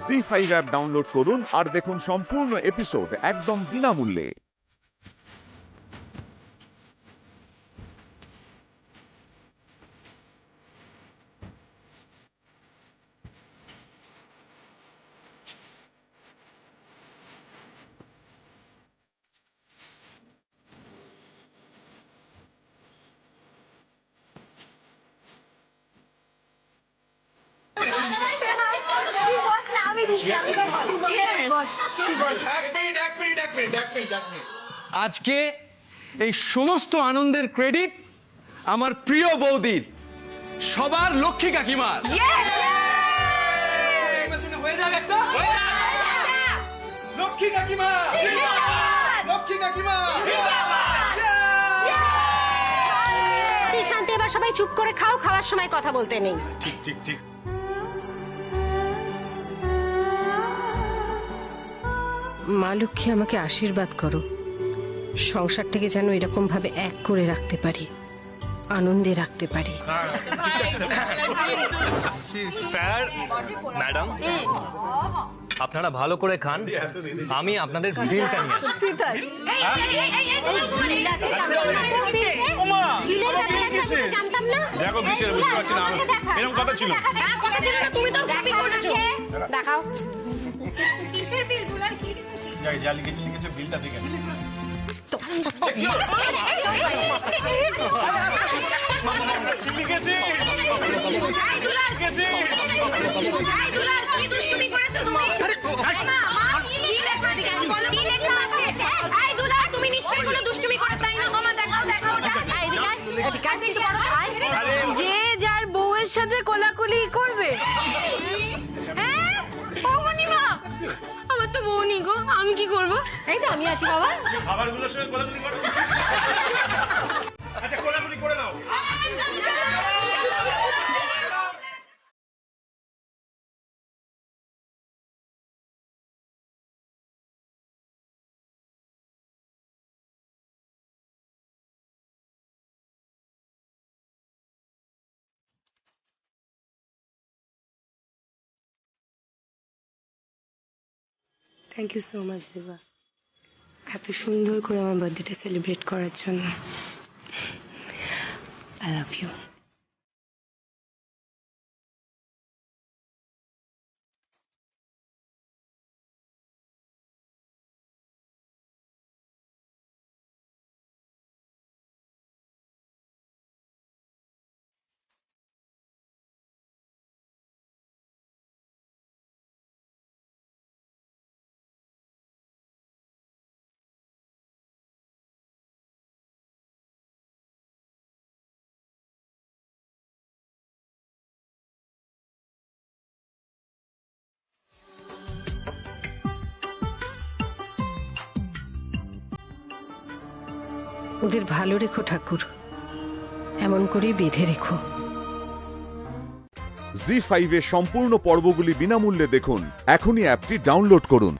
ZEE5 app download করুন আর দেখুন সম্পূর্ণ এপিসোড একদম বিনামূল্যে। আজকে এই সমস্ত আনন্দের ক্রেডিট আমার প্রিয় বৌদির, সবার লক্ষ্মী কাকিমার। হয়ে যাবে একটা লক্ষ্মী কাকিমা, লক্ষ্মী কাকিমা। শান্তি, এবার সবাই চুপ করে খাও, খাওয়ার সময় কথা বলতে নেই। ঠিক ঠিক ঠিক। মা লক্ষ্মী, আমাকে আশীর্বাদ করো, সংসারটাকে যেন এরকম ভাবে এক করে রাখতে পারি, আনন্দে রাখতে পারি। স্যার, ম্যাডাম, আপনারা ভালো করে খান, আমি আপনাদের বিলটা নিয়ে আসছি। জানতাম না। দেখো কিসের বুঝতে পারছি না, এরকম কথা ছিল। তুমি তো সবই করেছো। দেখাও কিসের বিল? দুলাল কি লিখেছিস? যাই যা লিখেছি লিখেছে, বিলটা দেখে লিখেছি। এই দুলাল, এই দুলাল, কি দুষ্টুমি করেছো তুমি? মা, কি লেখা আছে? বলো কি লেখা আছে? এই দুলাল, তুমি নিশ্চয়ই কোনো দুষ্টুমি করেছো, তাই না? মামা দেখাও, দেখাও ওটা। এদিকে আয়, একটু বড় আয়। যে যার বউয়ের সাথে কোলাকুলি করবে। হ্যাঁ? ও মনিমা, আমার তো বউ নেই গো, আমি কি করব? এই তো আমি আছি বাবা। খাবারগুলোর সঙ্গে কোলাকুলি করো। আচ্ছা কোলাকুলি করে নাও। Thank you so much Deba, এত সুন্দর করে আমার বার্থডেটা সেলিব্রেট করার জন্য। I love you. ওদের ভালো রেখো ঠাকুর, এমন করেই বেঁধে রেখো। জি5 এর সম্পূর্ণ পর্বগুলি বিনামূল্যে দেখুন, এখনই অ্যাপটি ডাউনলোড করুন।